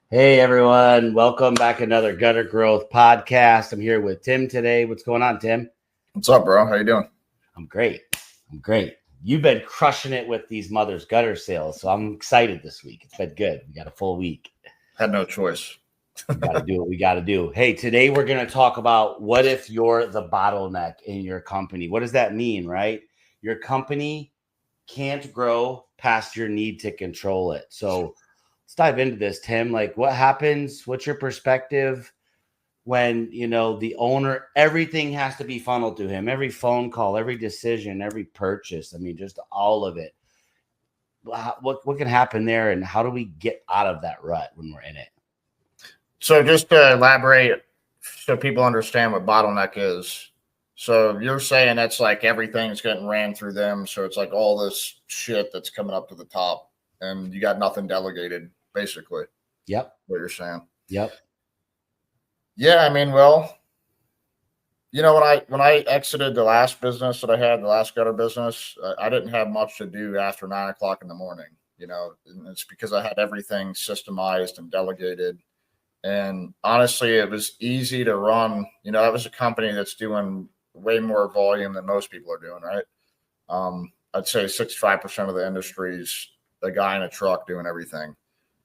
Hey everyone, welcome back to another Gutter Growth podcast. I'm here with Tim today. What's going on, Tim? What's up, bro? How you doing? I'm great. You've been crushing it with these Mother's Gutter sales, so I'm excited this week. It's been good. We got a full week. Had no choice. We got to do what we got to do. Hey, today we're going to talk about what if you're the bottleneck in your company? What does that mean, right? Your company can't grow past your need to control it. So let's dive into this, Tim. Like, what happens? What's your perspective when, the owner, everything has to be funneled to him, every phone call, every decision, every purchase. I mean, just all of it. What can happen there, and how do we get out of that rut when we're in it? So just to elaborate so people understand what bottleneck is. So you're saying that's like everything's getting ran through them. So it's like all this shit that's coming up to the top and you got nothing delegated, basically. Yep. What you're saying. Yep. Yeah, I mean, well, when I exited the last business that I had, the last gutter business, I didn't have much to do after 9 o'clock in the morning, and it's because I had everything systemized and delegated. And honestly, it was easy to run. That was a company that's doing way more volume than most people are doing, right? I'd say 65% of the industry is a guy in a truck doing everything.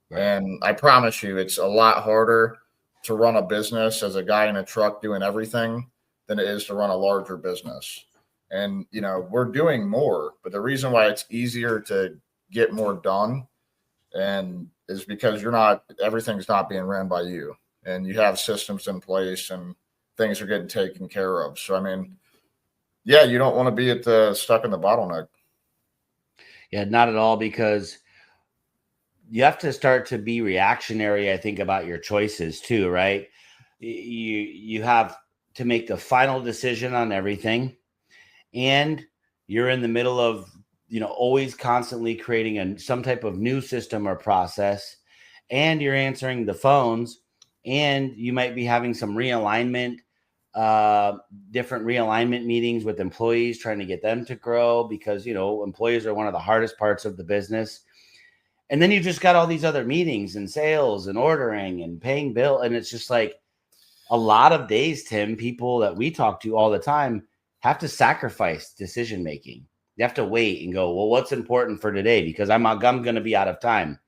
Right. And I promise you, it's a lot harder to run a business as a guy in a truck doing everything than it is to run a larger business. And, we're doing more, but the reason why it's easier to get more done and is because everything's not being ran by you, and you have systems in place and things are getting taken care of. So, I mean, yeah, you don't want to be stuck in the bottleneck. Yeah, not at all, because you have to start to be reactionary, I think, about your choices too, right? You have to make the final decision on everything, and you're in the middle of always constantly creating some type of new system or process, and you're answering the phones, and you might be having some realignment, different realignment meetings with employees, trying to get them to grow, because, employees are one of the hardest parts of the business. And then you just got all these other meetings and sales and ordering and paying bill. And it's just like a lot of days, Tim, people that we talk to all the time have to sacrifice decision-making. You have to wait and go, well, what's important for today? Because I'm going to be out of time.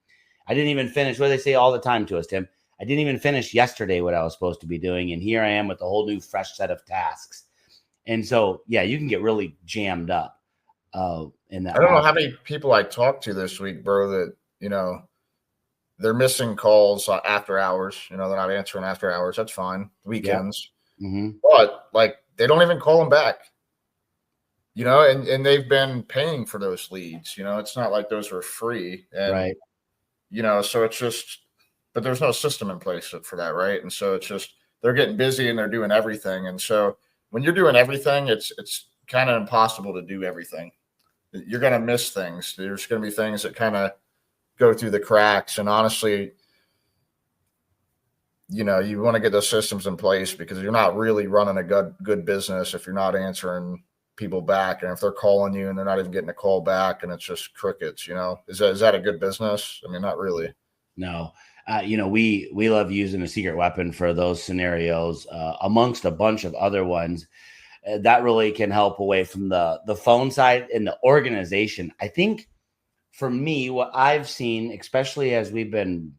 I didn't even finish what they say all the time to us, Tim. I didn't even finish yesterday what I was supposed to be doing. And here I am with a whole new fresh set of tasks. And so, yeah, you can get really jammed up in that. I don't know how many people I talked to this week, bro, that, they're missing calls after hours. They're not answering after hours. That's fine. Weekends. Yep. Mm-hmm. But like, they don't even call them back. And they've been paying for those leads. It's not like those were free. And, right. So it's just, but there's no system in place for that, right? And so it's just, they're getting busy and they're doing everything. And so when you're doing everything, it's kind of impossible to do everything. You're going to miss things. There's going to be things that kind of go through the cracks. And honestly, you want to get those systems in place, because you're not really running a good business if you're not answering people back, and if they're calling you and they're not even getting a call back, and it's just crickets. Is that a good business? I mean, not really. No. We love using a secret weapon for those scenarios, amongst a bunch of other ones that really can help away from the phone side and the organization. I think for me, what I've seen, especially as we've been,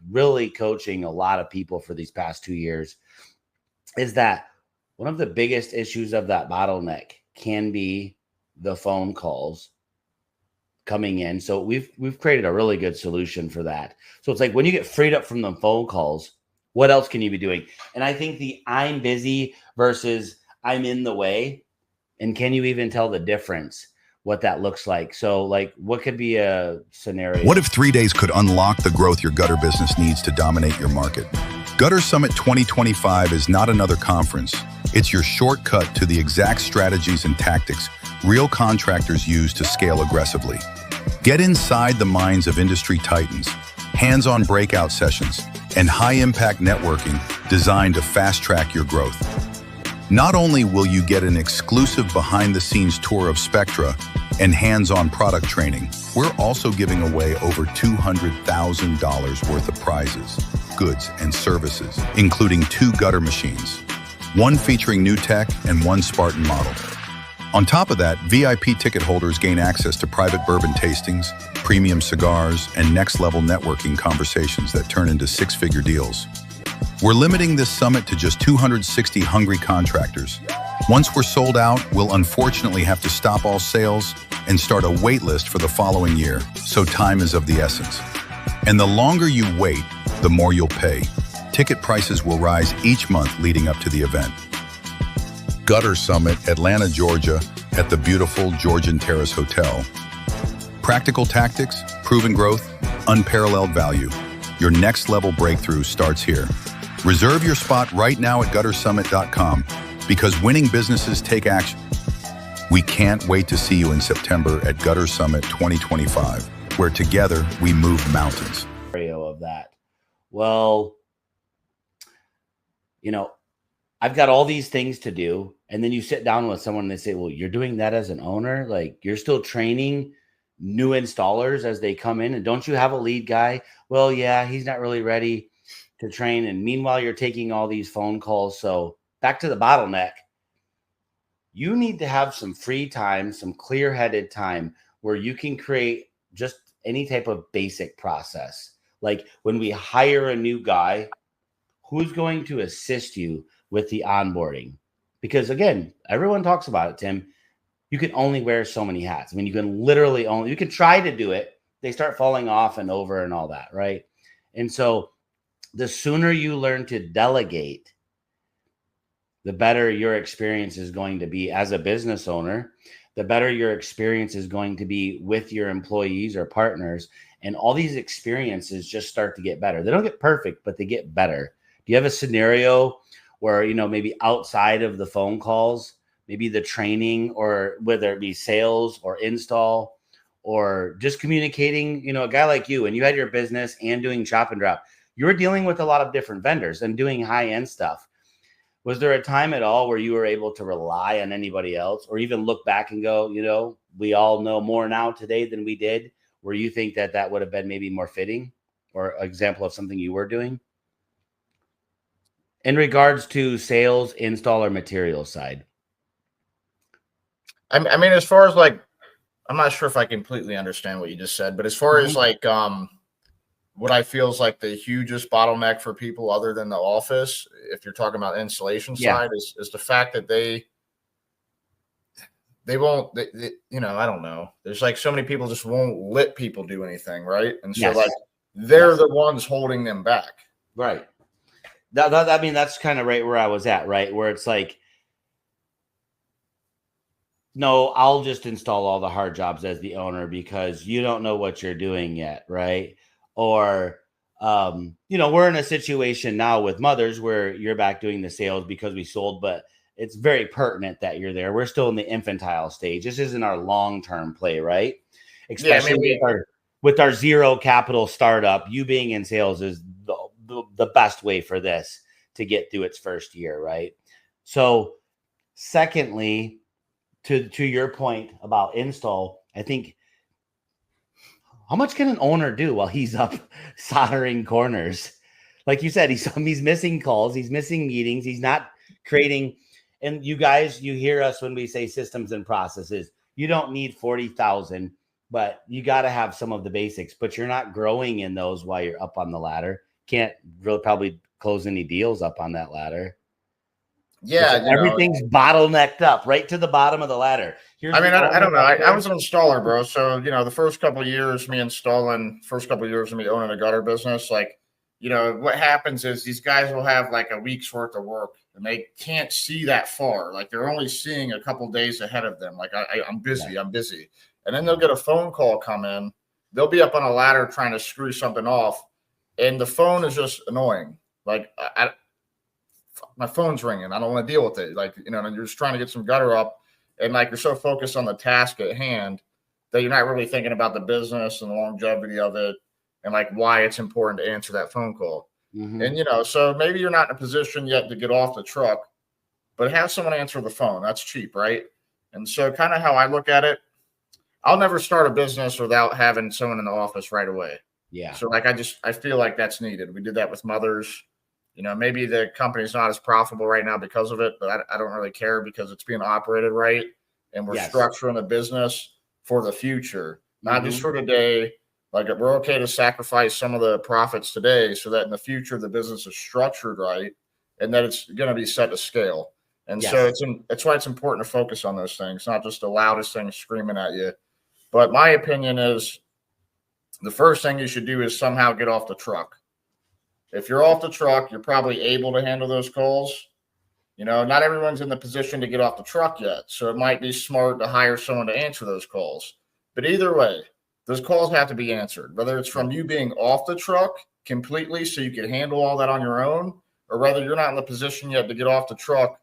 really coaching a lot of people for these past 2 years, is that one of the biggest issues of that bottleneck can be the phone calls coming in. So we've created a really good solution for that. So it's like, when you get freed up from the phone calls, what else can you be doing? And I think the I'm busy versus I'm in the way, and can you even tell the difference, what that looks like? So like, what could be a scenario? What if 3 days could unlock the growth your gutter business needs to dominate your market? Gutter Summit 2025 is not another conference. It's your shortcut to the exact strategies and tactics real contractors use to scale aggressively. Get inside the minds of industry titans, hands-on breakout sessions, and high-impact networking designed to fast-track your growth. Not only will you get an exclusive behind-the-scenes tour of Spectra, and hands-on product training. We're also giving away over $200,000 worth of prizes, goods, and services, including 2 gutter machines, one featuring new tech and one Spartan model. On top of that, VIP ticket holders gain access to private bourbon tastings, premium cigars, and next-level networking conversations that turn into 6-figure deals. We're limiting this summit to just 260 hungry contractors. Once we're sold out, we'll unfortunately have to stop all sales and start a wait list for the following year, so time is of the essence. And the longer you wait, the more you'll pay. Ticket prices will rise each month leading up to the event. Gutter Summit, Atlanta, Georgia, at the beautiful Georgian Terrace Hotel. Practical tactics, proven growth, unparalleled value. Your next level breakthrough starts here. Reserve your spot right now at guttersummit.com because winning businesses take action. We can't wait to see you in September at Gutter Summit 2025, where together we move mountains. Of that. Well, I've got all these things to do. And then you sit down with someone and they say, well, you're doing that as an owner? Like, you're still training new installers as they come in, and don't you have a lead guy? Well, yeah, he's not really ready to train. And meanwhile, you're taking all these phone calls. So back to the bottleneck. You need to have some free time, some clear-headed time where you can create just any type of basic process. Like when we hire a new guy, who's going to assist you with the onboarding? Because again, everyone talks about it, Tim. You can only wear so many hats. I mean, you can literally you can try to do it. They start falling off and over and all that, right? And so the sooner you learn to delegate, the better your experience is going to be as a business owner, the better your experience is going to be with your employees or partners. And all these experiences just start to get better. They don't get perfect, but they get better. Do you have a scenario where, maybe outside of the phone calls, maybe the training, or whether it be sales or install or just communicating, a guy like you, and you had your business and doing chop and drop, you were dealing with a lot of different vendors and doing high-end stuff. Was there a time at all where you were able to rely on anybody else, or even look back and go, we all know more now today than we did, where you think that would have been maybe more fitting, or an example of something you were doing? In regards to sales, install, or material side. I mean, as far as like, I'm not sure if I completely understand what you just said, but as far as like, what I feel is like the hugest bottleneck for people other than the office, if you're talking about installation side, is the fact that they won't, I don't know. There's like so many people just won't let people do anything, right? And so like they're the ones holding them back. Right. I mean, that's kind of right where I was at, right? Where it's like, no, I'll just install all the hard jobs as the owner because you don't know what you're doing yet, right? Or, we're in a situation now with mothers where you're back doing the sales because we sold, but it's very pertinent that you're there. We're still in the infantile stage. This isn't our long-term play, right? Especially with our zero capital startup, you being in sales is the best way for this to get through its first year, right? So secondly, to your point about install, I think, how much can an owner do while he's up soldering corners? Like you said, he's missing calls, he's missing meetings, he's not creating. And you guys, you hear us when we say systems and processes. You don't need 40,000, but you got to have some of the basics. But you're not growing in those while you're up on the ladder. Can't really probably close any deals up on that ladder. Yeah, everything's bottlenecked up right to the bottom of the ladder. I don't know. I was an installer, bro. So, the first couple of years, me installing, first couple of years of me owning a gutter business, like, what happens is these guys will have like a week's worth of work and they can't see that far. Like they're only seeing a couple days ahead of them. Like I'm busy. And then they'll get a phone call come in. They'll be up on a ladder trying to screw something off. And the phone is just annoying. Like my phone's ringing. I don't want to deal with it. Like, and you're just trying to get some gutter up. And like you're so focused on the task at hand that you're not really thinking about the business and the longevity of it and like why it's important to answer that phone call. Mm-hmm. And, so maybe you're not in a position yet to get off the truck, but have someone answer the phone. That's cheap, right? And so kind of how I look at it, I'll never start a business without having someone in the office right away. Yeah. So like I feel like that's needed. We did that with Mothers. Maybe the company's not as profitable right now because of it, but I don't really care because it's being operated right, and we're structuring the business for the future, not just for today. Like we're okay to sacrifice some of the profits today so that in the future the business is structured right and that it's going to be set to scale. And so that's why it's important to focus on those things, not just the loudest thing screaming at you. But my opinion is the first thing you should do is somehow get off the truck. If you're off the truck, you're probably able to handle those calls. Not everyone's in the position to get off the truck yet. So it might be smart to hire someone to answer those calls. But either way, those calls have to be answered, whether it's from you being off the truck completely so you can handle all that on your own, or whether you're not in the position yet to get off the truck,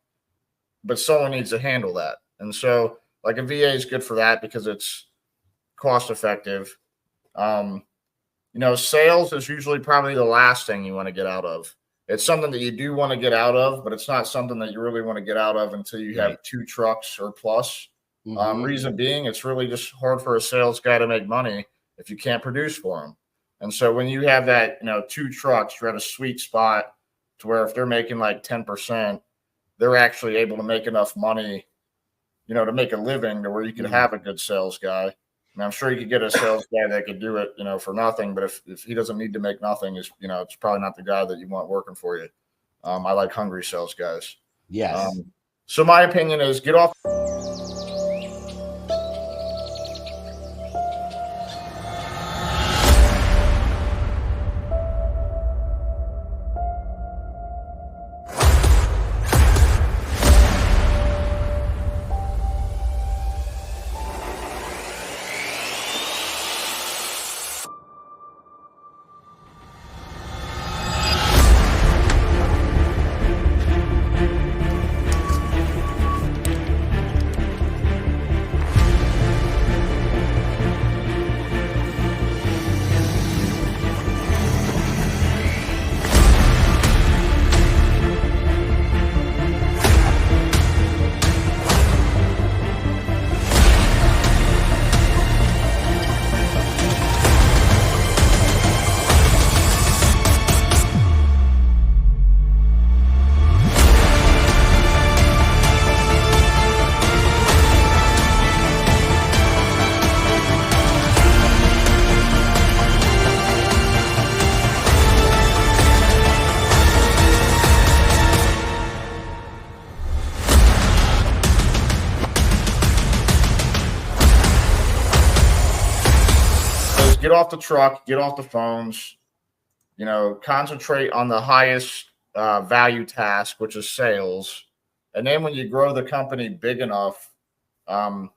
but someone needs to handle that. And so like a VA is good for that because it's cost effective. Sales is usually probably the last thing you want to get out of. It's something that you do want to get out of, but it's not something that you really want to get out of until you have 2 trucks or plus. Reason being, it's really just hard for a sales guy to make money if you can't produce for them. And so when you have that, 2 trucks, you're at a sweet spot to where if they're making like 10%, they're actually able to make enough money, to make a living to where you can have a good sales guy. I'm sure you could get a sales guy that could do it, for nothing. But if he doesn't need to make nothing, it's probably not the guy that you want working for you. I like hungry sales guys. Yes. So my opinion is get off. Get off the truck, get off the phones, concentrate on the highest value task, which is sales. And then when you grow the company big enough to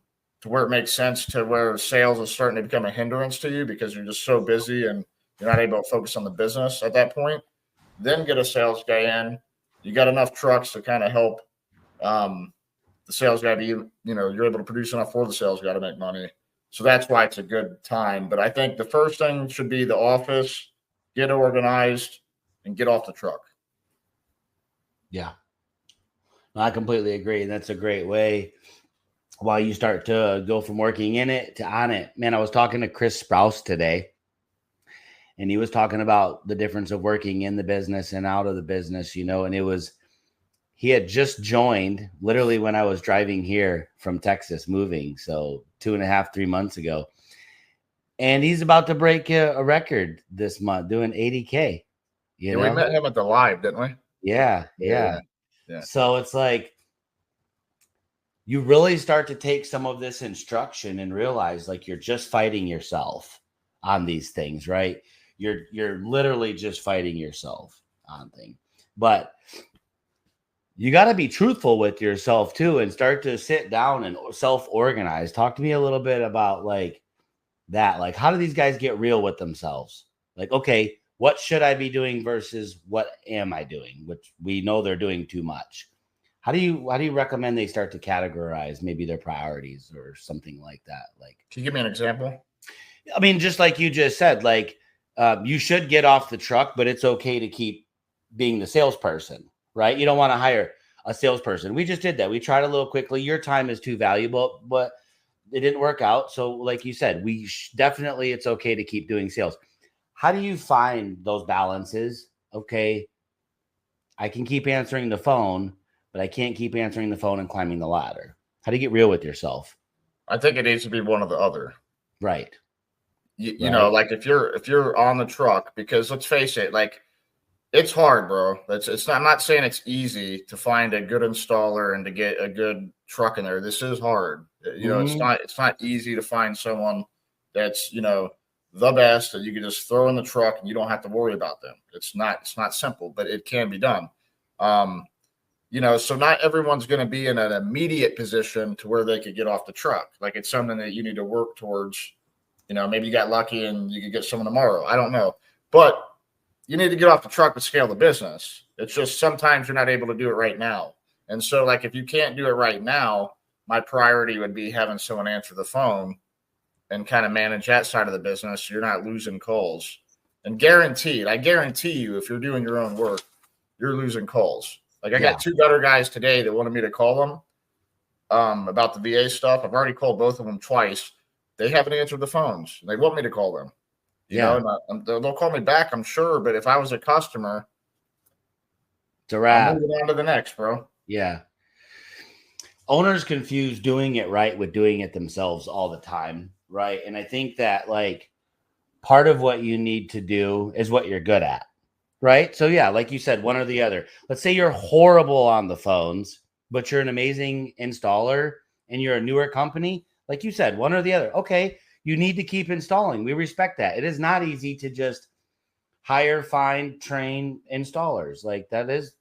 where it makes sense to where sales is starting to become a hindrance to you because you're just so busy and you're not able to focus on the business at that point, then get a sales guy in. You got enough trucks to kind of help the sales guy be, you're able to produce enough for the sales guy to make money. So that's why it's a good time. But I think the first thing should be the office, get organized, and get off the truck. Yeah. No, I completely agree. And that's a great way while you start to go from working in it to on it. Man, I was talking to Chris Sprouse today, and he was talking about the difference of working in the business and out of the business, and he had just joined literally when I was driving here from Texas moving. So 2.5, 3 months ago. And he's about to break a record this month doing 80K. We met him at the live, didn't we? Yeah. So it's like you really start to take some of this instruction and realize like you're just fighting yourself on these things, right? You're literally just fighting yourself on things. But you got to be truthful with yourself too and start to sit down and self-organize. Talk to me a little bit about like that. Like, how do these guys get real with themselves? Like, okay, what should I be doing versus what am I doing? Which we know they're doing too much. How do you recommend they start to categorize maybe their priorities or something like that? Like, can you give me an example? I mean, just like you just said, like you should get off the truck, but it's okay to keep being the salesperson. Right? You don't want to hire a salesperson. We just did that. We tried a little quickly. Your time is too valuable, but it didn't work out. So like you said, definitely, it's okay to keep doing sales. How do you find those balances? Okay, I can keep answering the phone, but I can't keep answering the phone and climbing the ladder. How do you get real with yourself? I think it needs to be one or the other. Right. You know, like if you're on the truck, because let's face it, like it's hard, bro. It's not, I'm not saying it's easy to find a good installer and to get a good truck in there. This is hard. You know, it's not easy to find someone that's, you know, the best that you can just throw in the truck and you don't have to worry about them. It's not simple, but it can be done. You know, so not everyone's going to be in an immediate position to where they could get off the truck. Like it's something that you need to work towards. You know, maybe you got lucky and you could get someone tomorrow. I don't know. But you need to get off the truck to scale the business. It's just sometimes you're not able to do it right now. And so, like, if you can't do it right now, my priority would be having someone answer the phone and kind of manage that side of the business so you're not losing calls. And I guarantee you, if you're doing your own work, you're losing calls. Like, I got 2 gutter guys today that wanted me to call them about the VA stuff. I've already called both of them twice. They haven't answered the phones. They want me to call them. You know, they'll call me back, I'm sure. But if I was a customer, it's a wrap. I'm moving on to the next, bro. Yeah. Owners confuse doing it right with doing it themselves all the time, right? And I think that, like, part of what you need to do is what you're good at, right? So, yeah, like you said, one or the other. Let's say you're horrible on the phones, but you're an amazing installer and you're a newer company. Like you said, one or the other. Okay, you need to keep installing. We respect that. It is not easy to just hire, find, train installers. Like that is,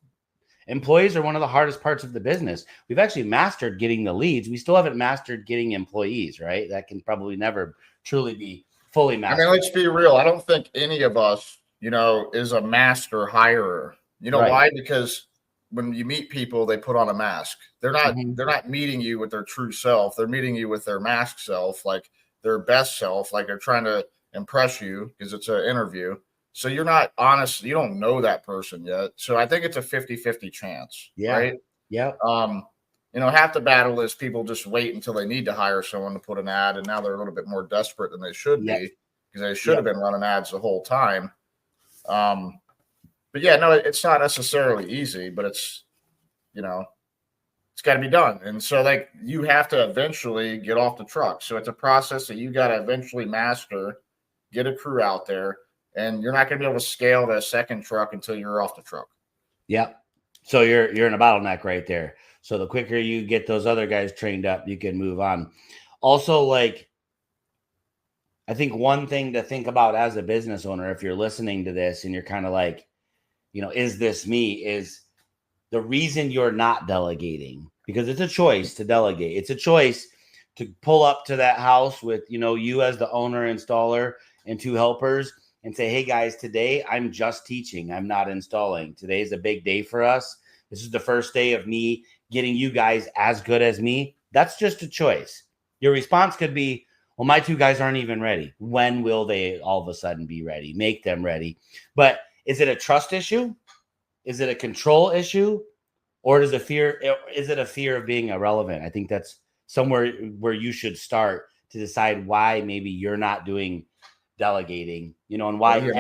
employees are one of the hardest parts of the business. We've actually mastered getting the leads. We still haven't mastered getting employees, right? That can probably never truly be fully mastered. I mean, let's be real. I don't think any of us, you know, is a master hirer. You know why? Because when you meet people, they put on a mask. They're not meeting you with their true self. They're meeting you with their mask self, like their best self, like they're trying to impress you because it's an interview. So you're not honest. You don't know that person yet. So I think it's a 50-50 chance. Yeah. Right. Yeah. You know, half the battle is people just wait until they need to hire someone to put an ad. And now they're a little bit more desperate than they should be because they should have been running ads the whole time. But yeah, no, it's not necessarily easy, but it's, you know, it's got to be done. And so, like, you have to eventually get off the truck. So it's a process that you got to eventually master, get a crew out there, and you're not going to be able to scale that second truck until you're off the truck. Yep. So you're in a bottleneck right there. So the quicker you get those other guys trained up, you can move on. Also, like, I think one thing to think about as a business owner, if you're listening to this and you're kind of like, you know, is this me? Is the reason you're not delegating, because it's a choice to delegate. It's a choice to pull up to that house with, you know, you as the owner, installer, and 2 helpers and say, hey guys, today I'm just teaching. I'm not installing. Today's a big day for us. This is the first day of me getting you guys as good as me. That's just a choice. Your response could be, well, my 2 guys aren't even ready. When will they all of a sudden be ready? Make them ready. But is it a trust issue? Is it a control issue? Or is it a fear of being irrelevant? I think that's somewhere where you should start to decide why maybe you're not doing delegating, you know, and why are you a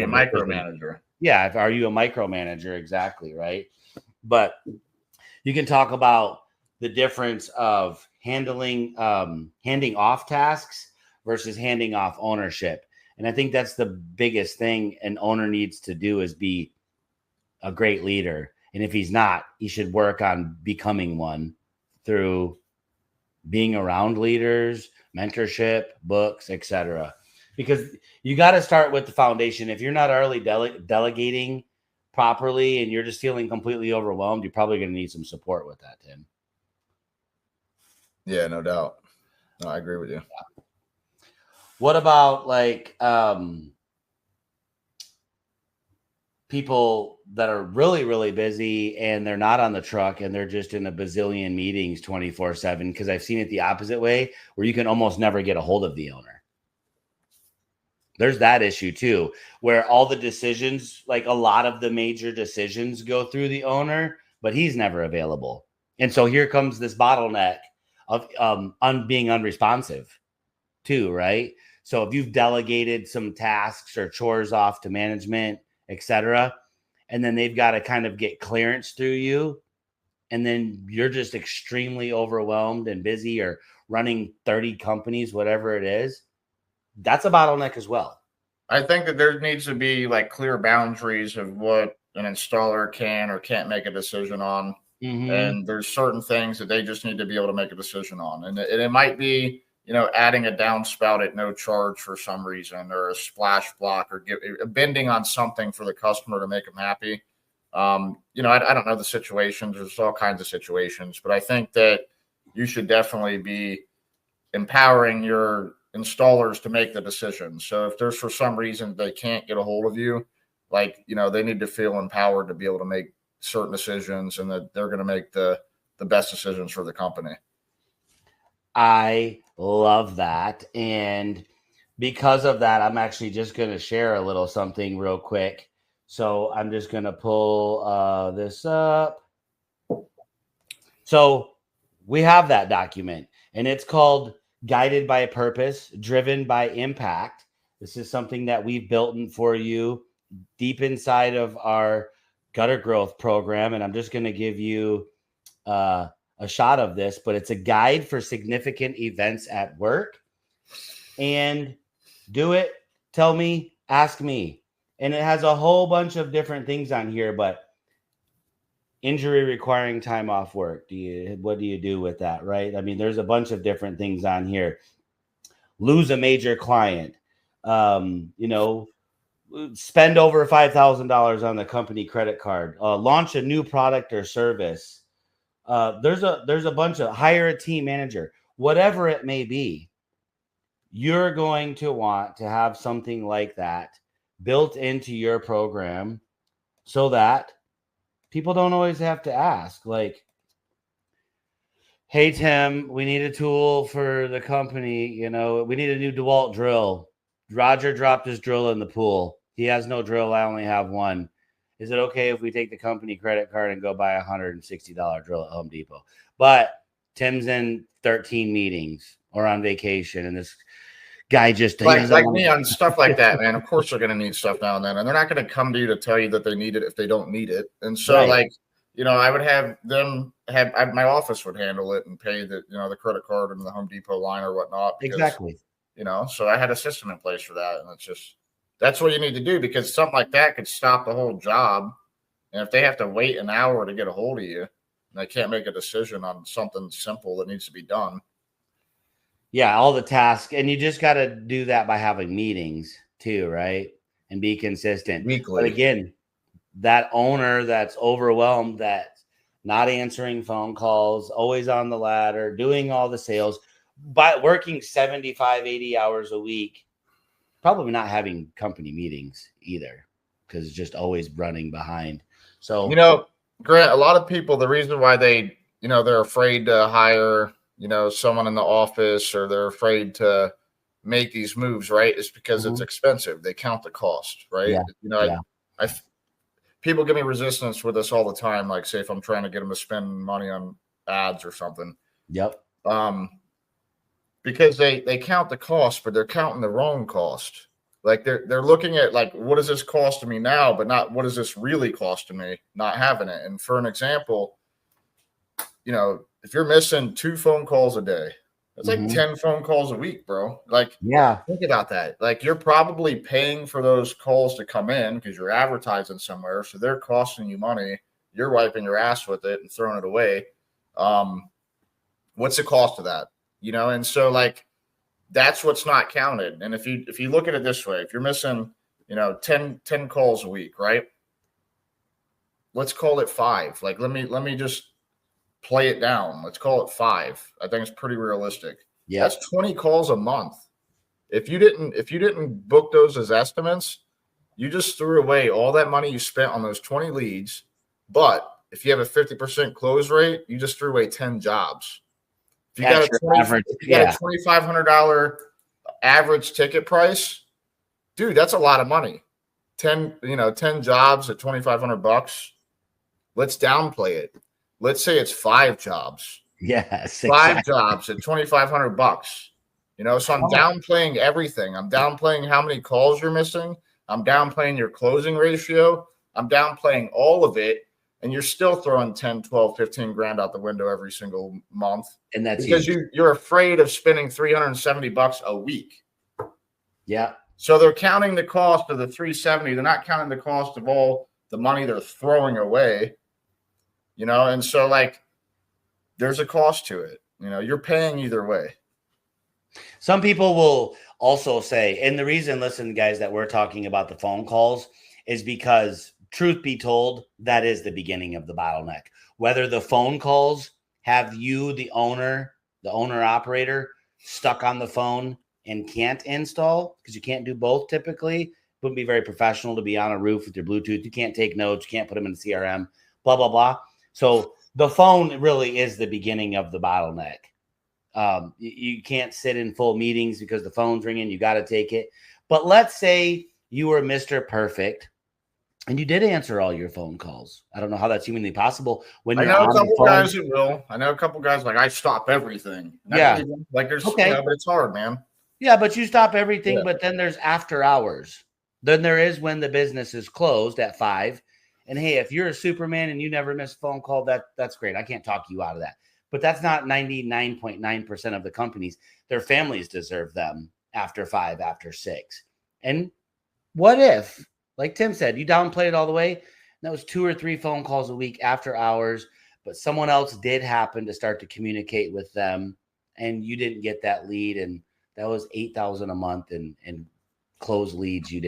micromanager? Yeah. Are you a micromanager? Exactly. Right. But you can talk about the difference of handing off tasks versus handing off ownership. And I think that's the biggest thing an owner needs to do is be a great leader. And if he's not, he should work on becoming one through being around leaders, mentorship, books, etc. Because you got to start with the foundation. If you're not already delegating properly and you're just feeling completely overwhelmed, you're probably going to need some support with that, Tim. Yeah, no doubt. No, I agree with you. What about like people that are really, really busy and they're not on the truck and they're just in a bazillion meetings 24/7? Because I've seen it the opposite way where you can almost never get a hold of the owner. There's that issue too, where all the decisions, like a lot of the major decisions go through the owner, but he's never available. And so here comes this bottleneck of being unresponsive too, right? So if you've delegated some tasks or chores off to management, etc., and then they've got to kind of get clearance through you, and then you're just extremely overwhelmed and busy or running 30 companies, whatever it is, that's a bottleneck as well. I think that there needs to be like clear boundaries of what an installer can or can't make a decision on. Mm-hmm. And there's certain things that they just need to be able to make a decision on. And it might be, adding a downspout at no charge for some reason, or a splash block, or bending on something for the customer to make them happy. I don't know the situations. There's all kinds of situations, but I think that you should definitely be empowering your installers to make the decision. So if there's for some reason they can't get a hold of you, they need to feel empowered to be able to make certain decisions, and that they're going to make the best decisions for the company. I love that. And because of that, I'm actually just going to share a little something real quick. So I'm just going to pull this up. So we have that document, and it's called Guided by Purpose, Driven by Impact. This is something that we've built in for you deep inside of our gutter growth program. And I'm just going to give you a shot of this, but it's a guide for significant events at work. And do it, tell me, ask me. And it has a whole bunch of different things on here, but injury requiring time off work. What do you do with that, right? I mean, there's a bunch of different things on here. Lose a major client, spend over $5,000 on the company credit card, launch a new product or service. There's a bunch of hire a team manager, whatever it may be. You're going to want to have something like that built into your program so that people don't always have to ask, like, hey, Tim, we need a tool for the company. We need a new DeWalt drill. Roger dropped his drill in the pool. He has no drill. I only have one. Is it okay if we take the company credit card and go buy a $160 drill at Home Depot? But Tim's in 13 meetings or on vacation, and this guy just like me on stuff like that, man. Of course they're going to need stuff now and then, and they're not going to come to you to tell you that they need it if they don't need it. And so, right. I would have them my office would handle it and pay the credit card and the Home Depot line or whatnot. Because, exactly. So I had a system in place for that, and that's what you need to do, because something like that could stop the whole job. And if they have to wait an hour to get a hold of you, and they can't make a decision on something simple that needs to be done. Yeah, all the tasks. And you just got to do that by having meetings too, right? And be consistent. Weekly. But again, that owner that's overwhelmed, that's not answering phone calls, always on the ladder, doing all the sales, but working 75, 80 hours a week, probably not having company meetings either, because it's just always running behind. So, Grant, a lot of people, the reason why they, they're afraid to hire someone in the office, or they're afraid to make these moves, right, is because it's expensive. They count the cost, right? Yeah. People give me resistance with this all the time. Like, say if I'm trying to get them to spend money on ads or something. Yep. Because they count the cost, but they're counting the wrong cost. Like they're looking at, like, what is this costing me now, but not what is this really costing me not having it. And for an example, if you're missing 2 phone calls a day, that's like 10 phone calls a week, bro. Like, yeah, think about that. Like, you're probably paying for those calls to come in because you're advertising somewhere. So they're costing you money. You're wiping your ass with it and throwing it away. What's the cost of that? And so, like, that's what's not counted. And if you look at it this way, if you're missing, 10 calls a week, right? Let's call it 5. Like, let me just play it down. Let's call it 5. I think it's pretty realistic. Yeah. That's 20 calls a month. If you didn't book those as estimates, you just threw away all that money you spent on those 20 leads. But if you have a 50% close rate, you just threw away 10 jobs. If you got a $2,500 average ticket price, dude, that's a lot of money. 10 jobs at $2,500. Let's downplay it. Let's say it's 5 jobs. Yes, 5 exactly. jobs at $2,500. You know, so I'm Oh. downplaying everything. I'm downplaying how many calls you're missing. I'm downplaying your closing ratio. I'm downplaying all of it. And you're still throwing 10, 12, 15 grand out the window every single month. And that's because huge. you're afraid of spending $370 a week. Yeah. So they're counting the cost of the 370. They're not counting the cost of all the money they're throwing away, you know? And so like, there's a cost to it. You know, you're paying either way. Some people will also say, and the reason, listen, guys, that we're talking about the phone calls is because, truth be told, that is the beginning of the bottleneck. Whether the phone calls have you, the owner operator, stuck on the phone and can't install, because you can't do both typically. It wouldn't be very professional to be on a roof with your Bluetooth. You can't take notes. You can't put them in the CRM, blah, blah, blah. So the phone really is the beginning of the bottleneck. You can't sit in full meetings because the phone's ringing. You got to take it. But let's say you were Mr. Perfect and you did answer all your phone calls. I don't know how that's humanly possible when you're on the phone. I know a couple guys who will. I know a couple guys like I stop everything. Yeah. Like there's, okay. You know, but it's hard, man. Yeah, but you stop everything. Yeah. But then there's after hours. Then there is when the business is closed at 5. And hey, if you're a Superman and you never miss a phone call, that's great. I can't talk you out of that. But that's not 99.9% of the companies. Their families deserve them after 5, after 6. And what if, like Tim said, you downplayed it all the way? And that was 2 or 3 phone calls a week after hours, but someone else did happen to start to communicate with them, and you didn't get that lead, and that was $8,000 a month and closed leads you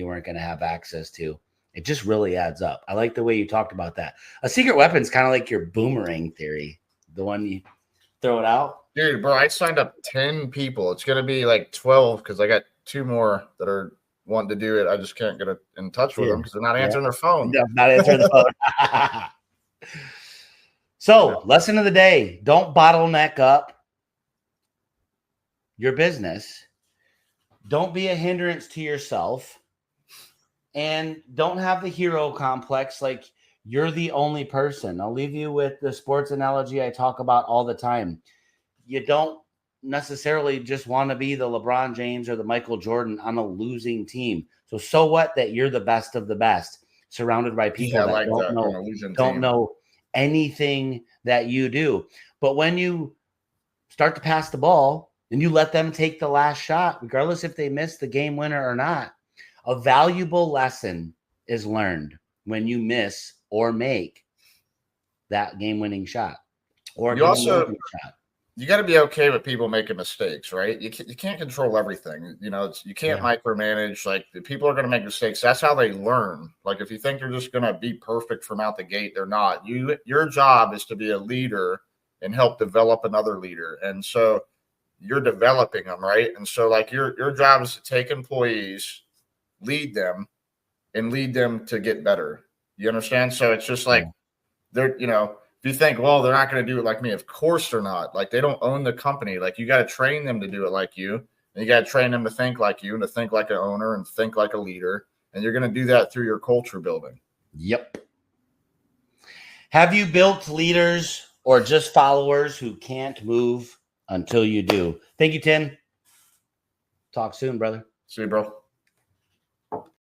weren't going to have access to. It just really adds up. I like the way you talked about that. A secret weapon is kind of like your boomerang theory. The one you throw it out. Dude, bro, I signed up 10 people. It's going to be like 12 because I got 2 more that are wanting to do it. I just can't get in touch with them because they're not answering their phone. No, not answering the phone. So, lesson of the day, don't bottleneck up your business. Don't be a hindrance to yourself. And don't have the hero complex like you're the only person. I'll leave you with the sports analogy I talk about all the time. You don't necessarily just want to be the LeBron James or the Michael Jordan on a losing team. So what that you're the best of the best, surrounded by people that don't know anything that you do. But when you start to pass the ball and you let them take the last shot, regardless if they miss the game winner or not, a valuable lesson is learned when you miss or make that game-winning shot. Or you got to be okay with people making mistakes, right? You can't control everything. You know, you can't micromanage. Like the people are going to make mistakes. That's how they learn. Like if you think you're just going to be perfect from out the gate, they're not. Your job is to be a leader and help develop another leader. And so you're developing them, right? And so like your job is to take employees, lead them, and lead them to get better. You understand? So it's just like they're, you know, if you think, well, they're not going to do it like me, of course they're not. Like they don't own the company. Like you got to train them to do it like you, and you got to train them to think like you and to think like an owner and think like a leader. And you're going to do that through your culture building. Yep. Have you built leaders or just followers who can't move until you do? Thank you, Tim. Talk soon, brother. See you, bro.